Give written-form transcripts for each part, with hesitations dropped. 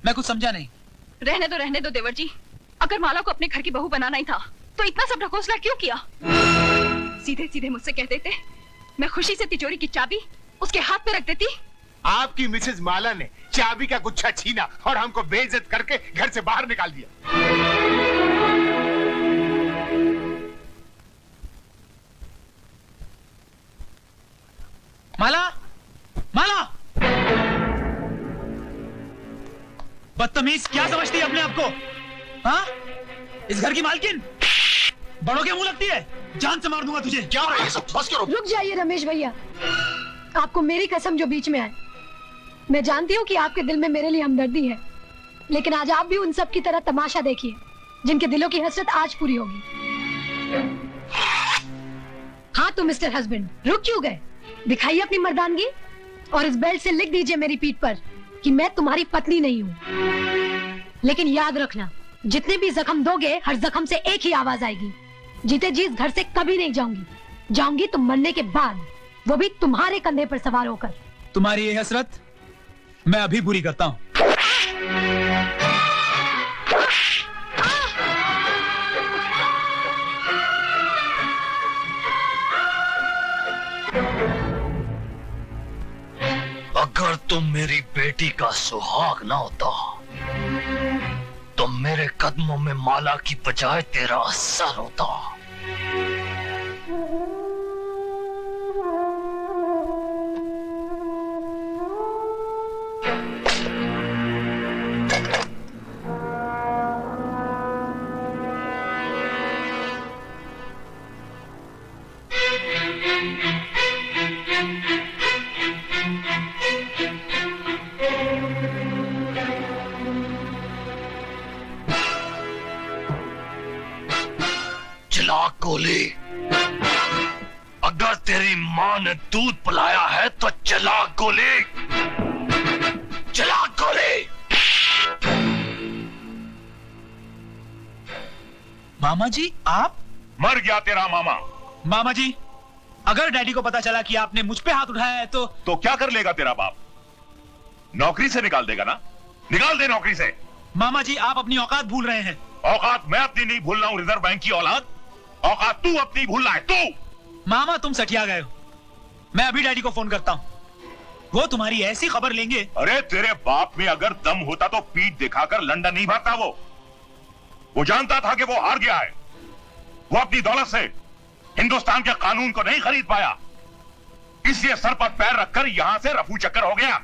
मैं कुछ समझा नहीं। रहने दो देवर जी। अगर माला को अपने घर की बहू बनाना ही था तो इतना सब ढकोसला क्यों किया? सीधे सीधे मुझसे कह देते, मैं खुशी से तिजोरी की चाबी उसके हाथ पे रख देती। आपकी मिसेज माला ने चाबी का गुच्छा छीना और हमको बेइज्जत करके घर से बाहर निकाल दिया। माला, माला, बदतमीज, क्या समझती है अपने आप को? हाँ? इस घर की मालकिन बड़ों के मुंह लगती है? जान से मार दूंगा तुझे। क्या हो रहा है सब? बस करो। रुक जाइए रमेश भैया, आपको मेरी कसम जो बीच में आए। मैं जानती हूँ कि आपके दिल में मेरे लिए हमदर्दी है, लेकिन आज आप भी उन सब की तरह तमाशा देखिए जिनके दिलों की हसरत आज पूरी होगी। हाँ तो मिस्टर हस्बैंड, रुक क्यों गए? दिखाइए अपनी मर्दानगी और इस बेल्ट से लिख दीजिए मेरी पीठ पर कि मैं तुम्हारी पत्नी नहीं हूँ। लेकिन याद रखना, जितने भी जख्म दोगे हर जख्म से एक ही आवाज आएगी, जीते जी इस घर से कभी नहीं जाऊंगी। जाऊंगी तो मरने के बाद, वो भी तुम्हारे कंधे पर सवार होकर। तुम्हारी ये हसरत मैं अभी पूरी करता हूँ। अगर तुम मेरी बेटी का सुहाग ना होता तो मेरे कदमों में माला की बजाय तेरा सर होता। चला गोली, अगर तेरी मां ने दूध पिलाया है तो चला गोली, चला गोली। मामा जी, आप? मर गया तेरा मामा। मामा जी, अगर डैडी को पता चला कि आपने मुझ पे हाथ उठाया है तो क्या कर लेगा तेरा बाप? नौकरी से निकाल देगा ना? निकाल दे नौकरी से। मामा जी, आप अपनी औकात भूल रहे हैं। औकात मैं अपनी नहीं भूल रहा हूँ, रिजर्व बैंक की औलाद। औकात तू अपनी भूल रहा है, तू। मामा, तुम सठिया गए हो। मैं अभी डैडी को फोन करता हूँ, वो तुम्हारी ऐसी खबर लेंगे। अरे तेरे बाप में अगर दम होता तो पीठ दिखाकर लंदन नहीं भागता। वो जानता था कि वो हार गया है। वो अपनी दौलत से हिंदुस्तान के कानून को नहीं खरीद पाया, इसलिए सर पर पैर रखकर यहां से रफू चक्कर हो गया।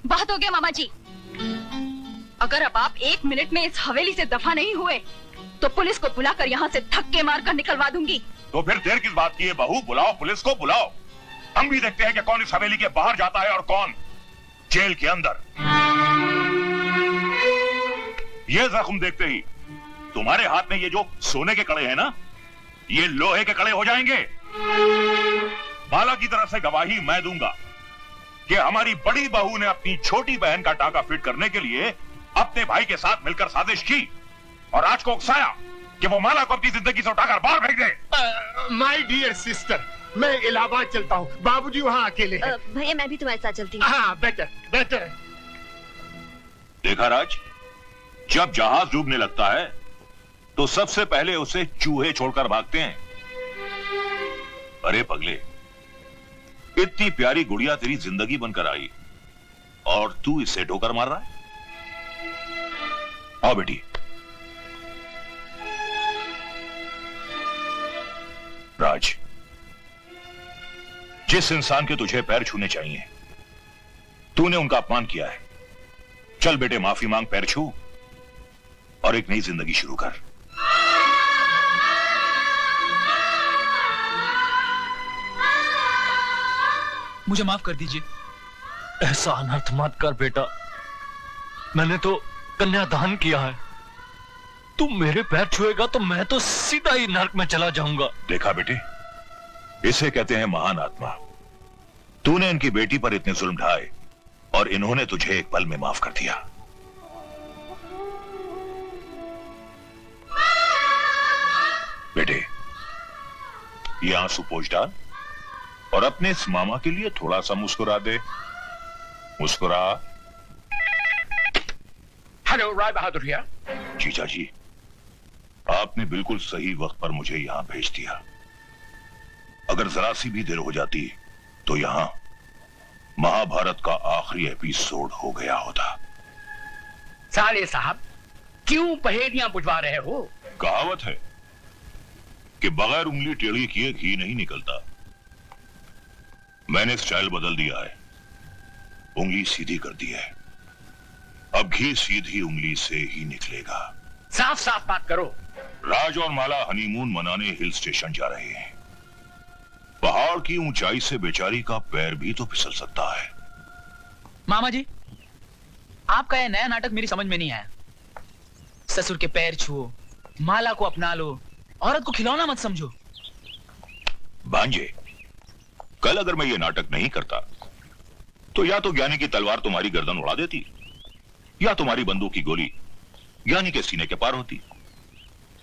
बहुत हो गया मामा जी। अगर अब आप 1 मिनट में इस हवेली से दफा नहीं हुए तो पुलिस को बुलाकर यहाँ से धक्के मारकर निकलवा दूंगी। तो फिर देर किस बात की है बहू? बुलाओ, पुलिस को बुलाओ। हम भी देखते हैं कि कौन इस हवेली के बाहर जाता है और कौन जेल के अंदर। ये जख्म देखते ही तुम्हारे हाथ में ये जो सोने के कड़े हैं ना, ये लोहे के कड़े हो जाएंगे। माला की तरफ से गवाही मैं दूंगा कि हमारी बड़ी बहू ने अपनी छोटी बहन का टाका फिट करने के लिए अपने भाई के साथ मिलकर साजिश की और आज को उकसाया कि वो माला को अपनी जिंदगी से उठाकर बाहर फेंक दे। माय डियर सिस्टर, मैं इलाहाबाद चलता हूँ, बाबूजी वहाँ अकेले हैं। भैया मैं भी तुम्हारे साथ चलती हूँ। हाँ बेटर बेटर। देखा राज, जब जहाज डूबने लगता है तो सबसे पहले उसे चूहे छोड़कर भागते हैं। अरे पगले, इतनी प्यारी गुड़िया तेरी जिंदगी बनकर आई और तू इसे ठोकर मार रहा है। आओ बेटी। राज, जिस इंसान के तुझे पैर छूने चाहिए तूने उनका अपमान किया है। चल बेटे, माफी मांग, पैर छू और एक नई जिंदगी शुरू कर। मुझे माफ कर दीजिए। ऐसा अनर्थ मत कर बेटा, मैंने तो कन्यादान किया है। तू मेरे पैर छुएगा तो मैं तो सीधा ही नरक में चला जाऊंगा। देखा बेटे, इसे कहते हैं महान आत्मा। तूने इनकी बेटी पर इतने जुल्म ढाए और इन्होंने तुझे एक पल में माफ कर दिया। बेटे, ये आंसू पोंछ डाल और अपने इस मामा के लिए थोड़ा सा मुस्कुरा दे। मुस्कुरा। Hello Rai Bahadur here. जीजा जी, आपने बिल्कुल सही वक्त पर मुझे यहां भेज दिया। अगर जरा सी भी देर हो जाती तो यहां महाभारत का आखिरी एपिसोड हो गया होता। साले साहब, क्यों पहेलियां बुझवा रहे हो? कहावत है कि बगैर उंगली टेढ़ी किए घी नहीं निकलता। मैंने स्टाइल बदल दिया है, उंगली सीधी कर दी है। अब घी सीधी उंगली से ही निकलेगा। साफ साफ बात करो। राज और माला हनीमून मनाने हिल स्टेशन जा रहे हैं। पहाड़ की ऊंचाई से बेचारी का पैर भी तो फिसल सकता है। मामा जी, आपका यह नया नाटक मेरी समझ में नहीं आया। ससुर के पैर छुओ, माला को अपना लो, औरत को खिलौना मत समझो। भांजे, कल अगर मैं ये नाटक नहीं करता तो या तो ज्ञानी की तलवार तुम्हारी गर्दन उड़ा देती, या तुम्हारी बंदूक की गोली ज्ञानी के सीने के पार होती,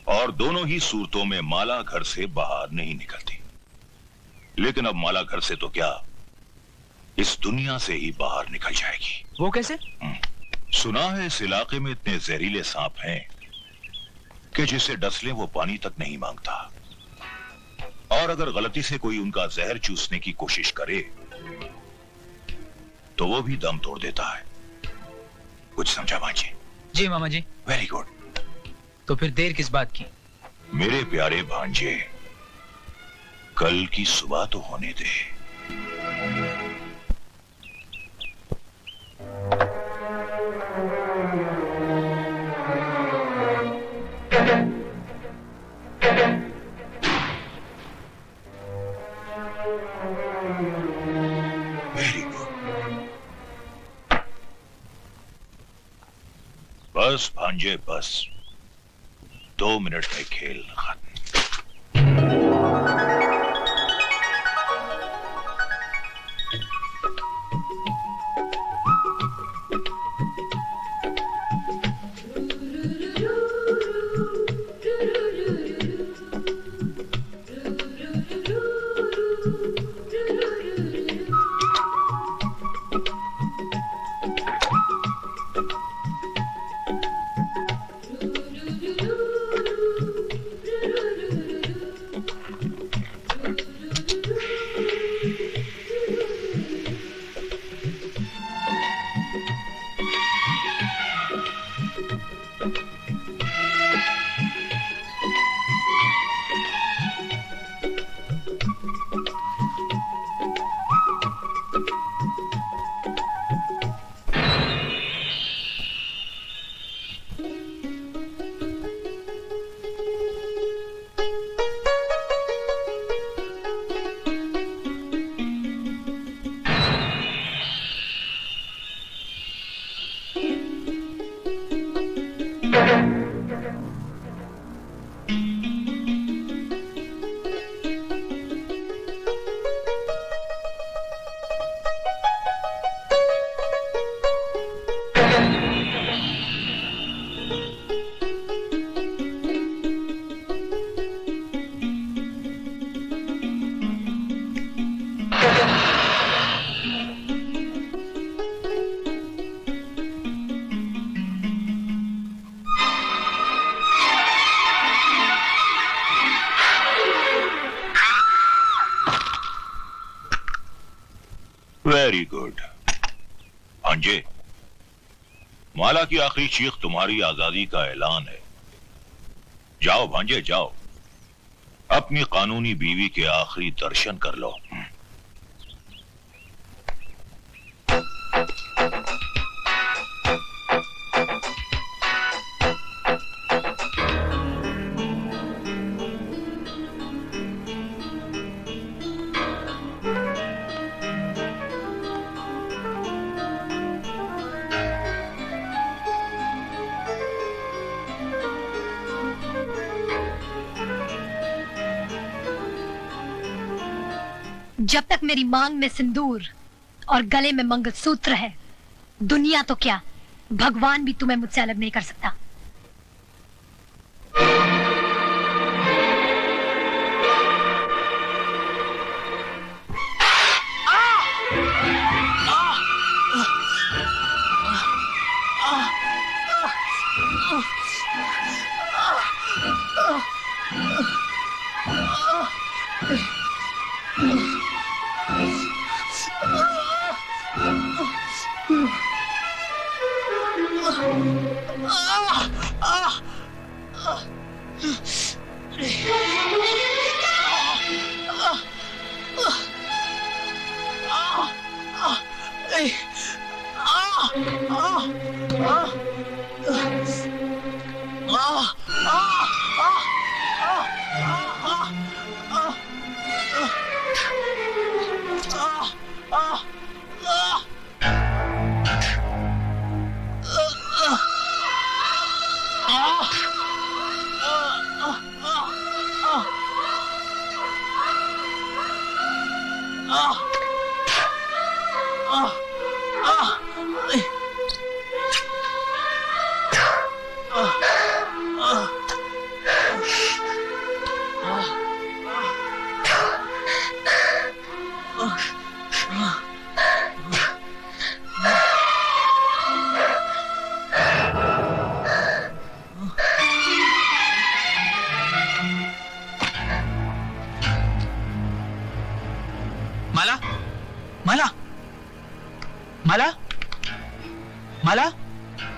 और दोनों ही सूरतों में माला घर से बाहर नहीं निकलती। लेकिन अब माला घर से तो क्या, इस दुनिया से ही बाहर निकल जाएगी। वो कैसे? सुना है इस इलाके में इतने जहरीले सांप हैं कि जिसे डस ले वो पानी तक नहीं मांगता, और अगर गलती से कोई उनका जहर चूसने की कोशिश करे तो वो भी दम तोड़ देता है। कुछ समझा भांजे? जी मामा जी। Very good. तो फिर देर किस बात की? मेरे प्यारे भांजे, कल की सुबह तो होने दे। Very good. बस भांजे बस, 2 मिनट में खेल खत्म। Very good. भांजे, माला की आखिरी चीख तुम्हारी आजादी का ऐलान है। जाओ भांजे जाओ, अपनी कानूनी बीवी के आखिरी दर्शन कर लो। जब तक मेरी मांग में सिंदूर और गले में मंगलसूत्र है, दुनिया तो क्या, भगवान भी तुम्हें मुझसे अलग नहीं कर सकता। माला, माला, माला, माला,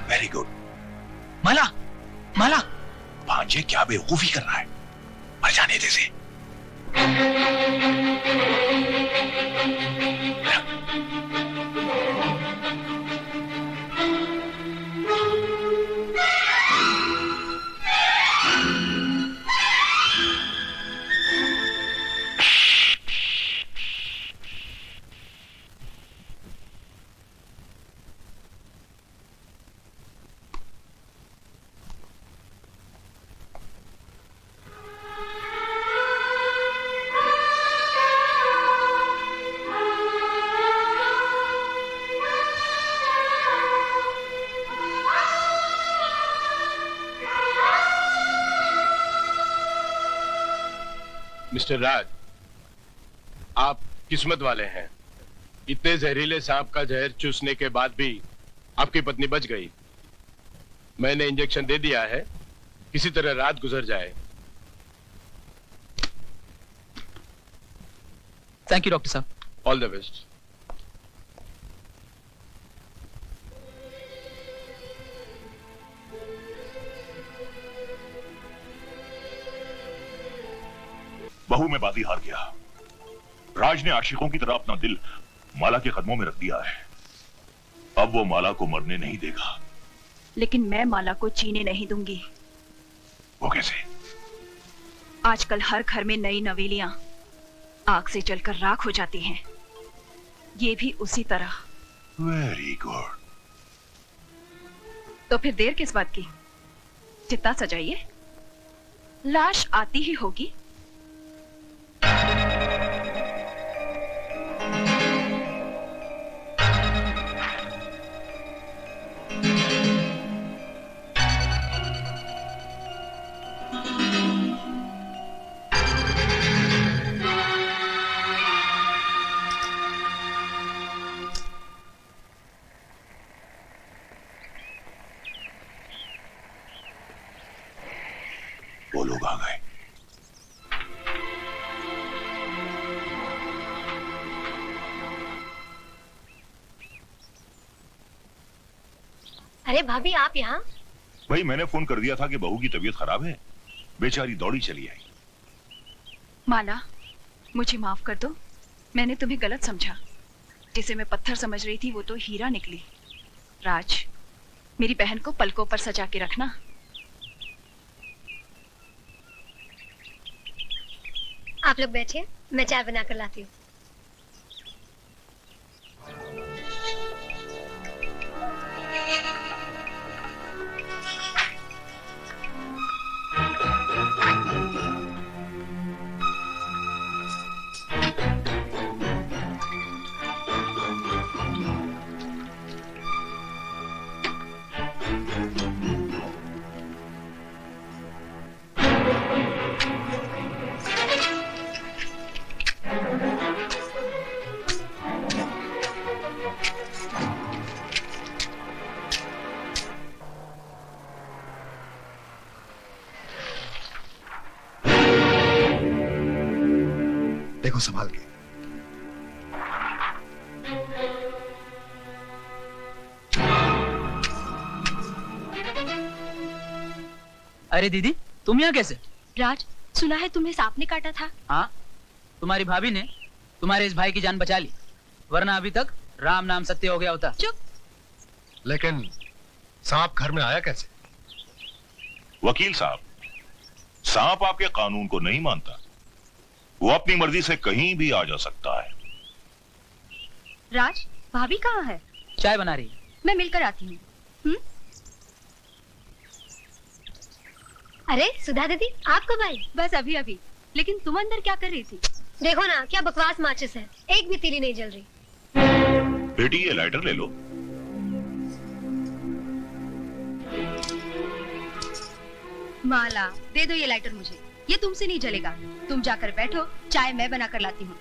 वेरी गुड। माला, माला। भांजे क्या बेवकूफी कर रहा है, मर जाने दे से। मिस्टर राज, आप किस्मत वाले हैं। इतने जहरीले सांप का जहर चूसने के बाद भी आपकी पत्नी बच गई। मैंने इंजेक्शन दे दिया है, किसी तरह रात गुजर जाए। थैंक यू डॉक्टर साहब। All the best. बहू में बाजी हार गया। राज ने आशिकों की तरह अपना दिल माला के कदमों में रख दिया है। अब वो माला को मरने नहीं देगा। लेकिन मैं माला को जीने नहीं दूंगी। वो कैसे? आजकल हर घर में नई नवेलियां आग से जलकर राख हो जाती हैं। ये भी उसी तरह। Very good. तो फिर देर किस बात की? चिता सजाइए, लाश आती ही होगी। वो लोग आ गए। अरे भाभी, आप यहाँ? भाई मैंने फोन कर दिया था कि बहू की तबीयत खराब है, बेचारी दौड़ी चली आई। माला, मुझे माफ कर दो। मैंने तुम्हें गलत समझा। जिसे मैं पत्थर समझ रही थी वो तो हीरा निकली। राज, मेरी बहन को पलकों पर सजा के रखना। आप लोग बैठिए, मैं चाय बना कर लाती हूँ। देखो संभाल के। अरे दीदी, तुम यहाँ कैसे? राज, सुना है तुम्हें सांप ने काटा था। हाँ, तुम्हारी भाभी ने तुम्हारे इस भाई की जान बचा ली, वरना अभी तक राम नाम सत्य हो गया होता। चुप। लेकिन सांप घर में आया कैसे? वकील साहब, सांप आपके कानून को नहीं मानता। वो अपनी मर्जी से कहीं भी आ जा सकता है। राज, भाभी कहाँ है? चाय बना रही है। मैं मिलकर आती हूँ। अरे सुधा दीदी, आप कब आई? बस अभी अभी। लेकिन तुम अंदर क्या कर रही थी? देखो ना, क्या बकवास माचिस है, एक भी तीली नहीं जल रही। बेटी, ये लाइटर ले लो। माला, दे दो ये लाइटर मुझे। ये तुमसे नहीं जलेगा। तुम जाकर बैठो, चाय मैं बनाकर लाती हूँ।